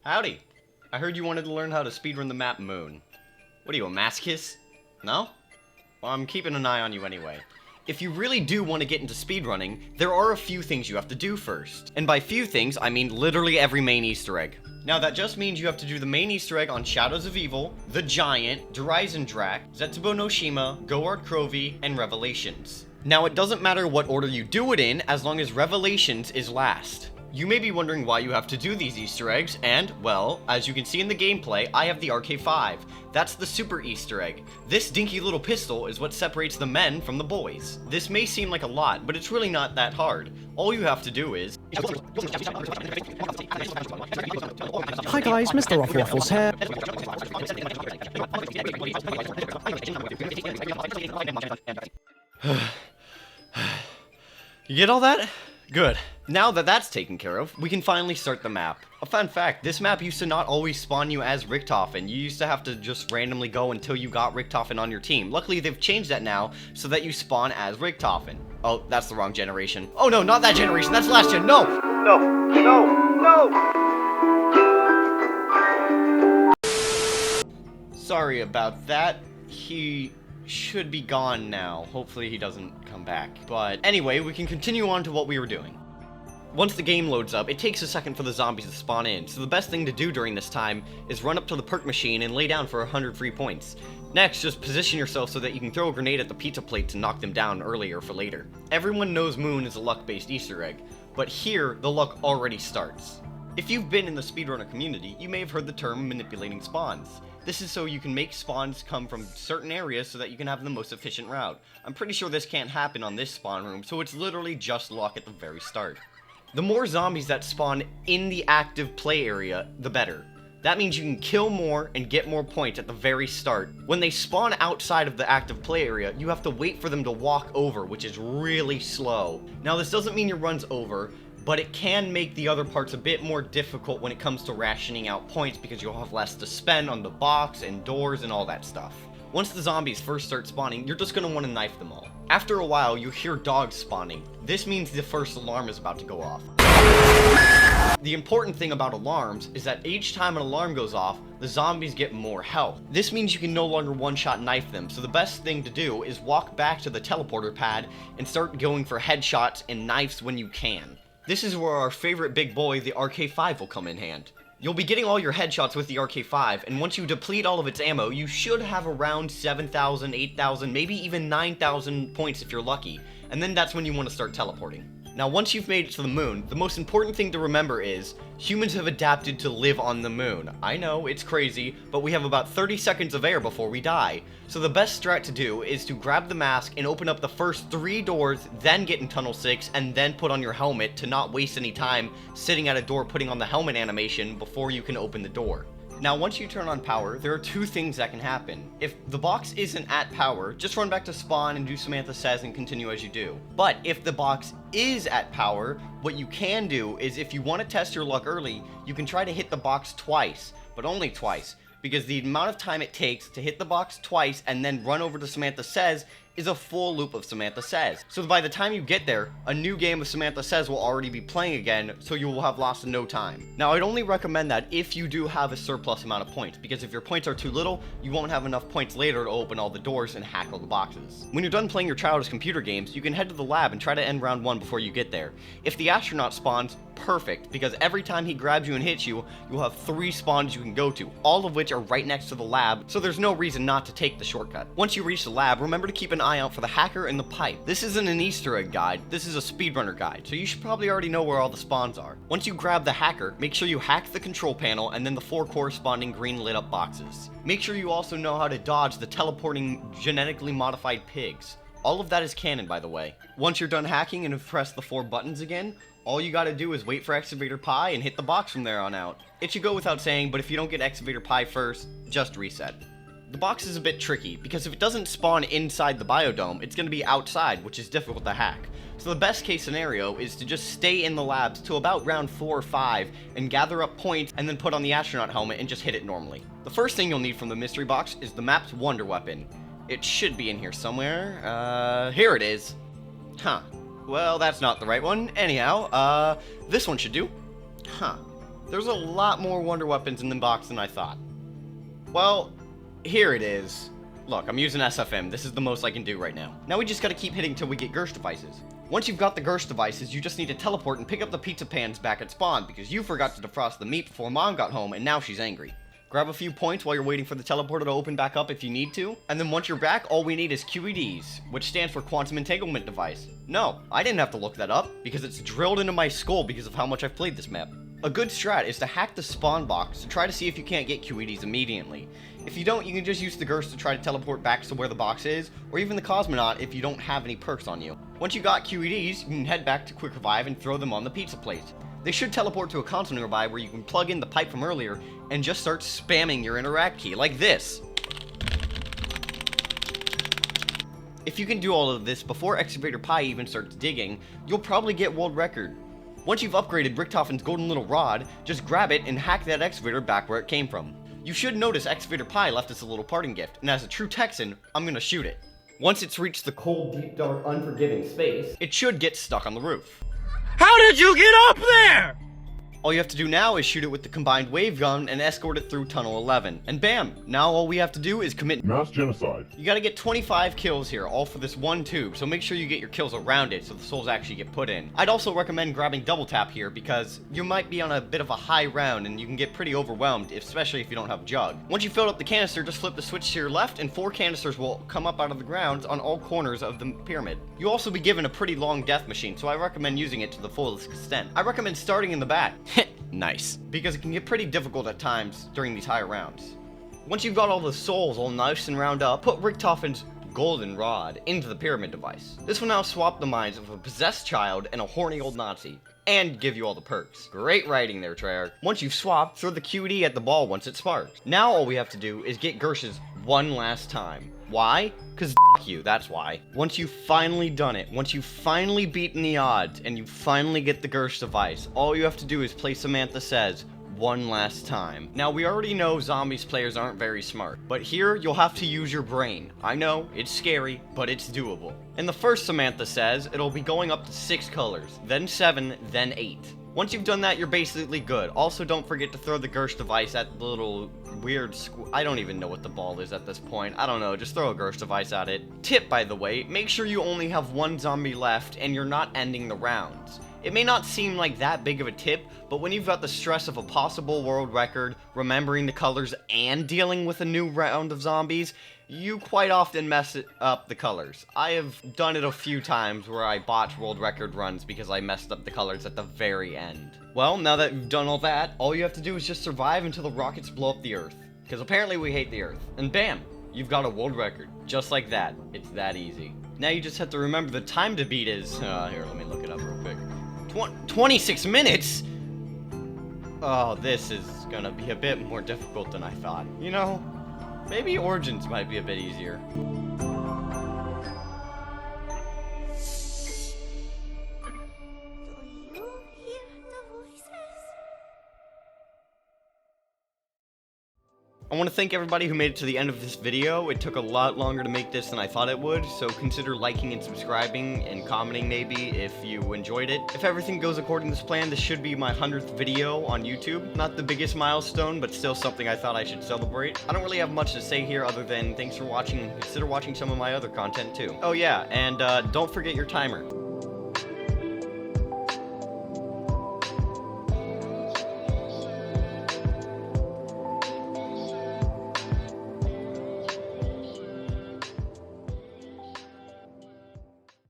Howdy. I heard you wanted to learn how to speedrun the map Moon. What are you, a masochist? No? Well, I'm keeping an eye on you anyway. If you really do want to get into speedrunning, there are a few things you have to do first. And by few things, I mean literally every main Easter egg. Now that just means you have to do the main Easter egg on Shadows of Evil, The Giant, Drak, Zetsubo no Shima, Goard Krovi, and Revelations. Now it doesn't matter what order you do it in, as long as Revelations is last. You may be wondering why you have to do these Easter eggs, and, well, as you can see in the gameplay, I have the RK5. That's the super Easter egg. This dinky little pistol is what separates the men from the boys. This may seem like a lot, but it's really not that hard. All you have to do is... Hi guys, Mr. Waffles here. You get all that? Good. Now that that's taken care of, we can finally start the map. A fun fact, this map used to not always spawn you as Richtofen. You used to have to just randomly go until you got Richtofen on your team. Luckily, they've changed that now so that you spawn as Richtofen. Oh, that's the wrong generation. Oh no, not that generation, that's last gen, no! No, no, no! Sorry about that. He should be gone now. Hopefully he doesn't come back. But anyway, we can continue on to what we were doing. Once the game loads up, it takes a second for the zombies to spawn in, so the best thing to do during this time is run up to the perk machine and lay down for 100 free points. Next, just position yourself so that you can throw a grenade at the pizza plate to knock them down earlier for later. Everyone knows Moon is a luck-based Easter egg, but here, the luck already starts. If you've been in the speedrunner community, you may have heard the term manipulating spawns. This is so you can make spawns come from certain areas so that you can have the most efficient route. I'm pretty sure this can't happen on this spawn room, so it's literally just luck at the very start. The more zombies that spawn in the active play area, the better. That means you can kill more and get more points at the very start. When they spawn outside of the active play area, you have to wait for them to walk over, which is really slow. Now this doesn't mean your run's over, but it can make the other parts a bit more difficult when it comes to rationing out points because you'll have less to spend on the box and doors and all that stuff. Once the zombies first start spawning, you're just going to want to knife them all. After a while, you hear dogs spawning. This means the first alarm is about to go off. The important thing about alarms is that each time an alarm goes off, the zombies get more health. This means you can no longer one-shot knife them, so the best thing to do is walk back to the teleporter pad and start going for headshots and knives when you can. This is where our favorite big boy, the RK5, will come in hand. You'll be getting all your headshots with the RK5, and once you deplete all of its ammo, you should have around 7,000, 8,000, maybe even 9,000 points if you're lucky, and then that's when you want to start teleporting. Now once you've made it to the moon, the most important thing to remember is, humans have adapted to live on the moon. I know, it's crazy, but we have about 30 seconds of air before we die. So the best strat to do is to grab the mask and open up the first 3 doors, then get in tunnel 6, and then put on your helmet to not waste any time sitting at a door putting on the helmet animation before you can open the door. Now once you turn on power, there are 2 things that can happen. If the box isn't at power, just run back to spawn and do Samantha Says and continue as you do. But if the box is at power, what you can do is if you want to test your luck early, you can try to hit the box twice, but only twice, because the amount of time it takes to hit the box twice and then run over to Samantha Says is a full loop of Samantha Says. So by the time you get there, a new game of Samantha Says will already be playing again, so you will have lost no time. Now I'd only recommend that if you do have a surplus amount of points, because if your points are too little, you won't have enough points later to open all the doors and hack all the boxes. When you're done playing your childish computer games, you can head to the lab and try to end round 1 before you get there. If the astronaut spawns, perfect, because every time he grabs you and hits you, you'll have 3 spawns you can go to, all of which are right next to the lab, so there's no reason not to take the shortcut. Once you reach the lab, remember to keep an eye out for the hacker and the pipe. This isn't an Easter egg guide, this is a speedrunner guide, so you should probably already know where all the spawns are. Once you grab the hacker, make sure you hack the control panel and then the 4 corresponding green lit up boxes. Make sure you also know how to dodge the teleporting genetically modified pigs. All of that is canon, by the way. Once you're done hacking and have pressed the 4 buttons again, all you gotta do is wait for Excavator Pi and hit the box from there on out. It should go without saying, but if you don't get Excavator Pi first, just reset. The box is a bit tricky, because if it doesn't spawn inside the biodome, it's going to be outside, which is difficult to hack. So the best case scenario is to just stay in the labs till about round 4 or 5, and gather up points, and then put on the astronaut helmet and just hit it normally. The first thing you'll need from the mystery box is the map's wonder weapon. It should be in here somewhere. Here it is. Huh. Well, that's not the right one. Anyhow, this one should do. Huh. There's a lot more wonder weapons in the box than I thought. Well, here it is. Look, I'm using SFM. This is the most I can do right now. Now we just gotta keep hitting till we get Gersh devices. Once you've got the Gersh devices, you just need to teleport and pick up the pizza pans back at spawn because you forgot to defrost the meat before Mom got home and now she's angry. Grab a few points while you're waiting for the teleporter to open back up if you need to. And then once you're back, all we need is QEDs, which stands for Quantum Entanglement Device. No, I didn't have to look that up because it's drilled into my skull because of how much I've played this map. A good strat is to hack the spawn box to try to see if you can't get QEDs immediately. If you don't, you can just use the Gersh to try to teleport back to where the box is, or even the Cosmonaut if you don't have any perks on you. Once you got QEDs, you can head back to Quick Revive and throw them on the pizza plate. They should teleport to a console nearby where you can plug in the pipe from earlier and just start spamming your interact key, like this. If you can do all of this before Excavator Pi even starts digging, you'll probably get world record. Once you've upgraded Richtofen's golden little rod, just grab it and hack that excavator back where it came from. You should notice Excavator Pi left us a little parting gift, and as a true Texan, I'm gonna shoot it. Once it's reached the cold, deep, dark, unforgiving space, it should get stuck on the roof. How did you get up there? All you have to do now is shoot it with the combined wave gun and escort it through Tunnel 11. And bam! Now all we have to do is commit mass genocide. You gotta get 25 kills here, all for this one tube, so make sure you get your kills around it so the souls actually get put in. I'd also recommend grabbing double tap here because you might be on a bit of a high round and you can get pretty overwhelmed, especially if you don't have Jug. Once you filled up the canister, just flip the switch to your left and 4 canisters will come up out of the ground on all corners of the pyramid. You'll also be given a pretty long death machine, so I recommend using it to the fullest extent. I recommend starting in the back. Nice. Because it can get pretty difficult at times during these higher rounds. Once you've got all the souls all nice and round up, put Richtofen's golden rod into the pyramid device. This will now swap the minds of a possessed child and a horny old Nazi, and give you all the perks. Great writing there, Treyarch. Once you've swapped, throw the QED at the ball once it sparks. Now all we have to do is get Gersh's one last time. Why? Cause f*** you, that's why. Once you've finally done it, once you've finally beaten the odds, and you finally get the Gersh device, all you have to do is play Samantha Says one last time. Now, we already know Zombies players aren't very smart, but here you'll have to use your brain. I know, it's scary, but it's doable. In the first Samantha Says, it'll be going up to 6 colors, then 7, then 8. Once you've done that, you're basically good. Also, don't forget to throw the Gersh device at the little weird I don't even know what the ball is at this point. I don't know, just throw a Gersh device at it. Tip, by the way, make sure you only have 1 zombie left and you're not ending the rounds. It may not seem like that big of a tip, but when you've got the stress of a possible world record, remembering the colors, and dealing with a new round of zombies, you quite often mess up the colors. I have done it a few times where I botch world record runs because I messed up the colors at the very end. Well, now that you've done all that, all you have to do is just survive until the rockets blow up the Earth. Because apparently we hate the Earth. And bam! You've got a world record. Just like that. It's that easy. Now you just have to remember the time to beat is... here, let me look it up real quick. 26 minutes?! Oh, this is gonna be a bit more difficult than I thought. You know, maybe Origins might be a bit easier. I want to thank everybody who made it to the end of this video. It took a lot longer to make this than I thought it would, so consider liking and subscribing and commenting maybe if you enjoyed it. If everything goes according to plan, this should be my 100th video on YouTube. Not the biggest milestone, but still something I thought I should celebrate. I don't really have much to say here other than thanks for watching and consider watching some of my other content too. Oh yeah, and don't forget your timer.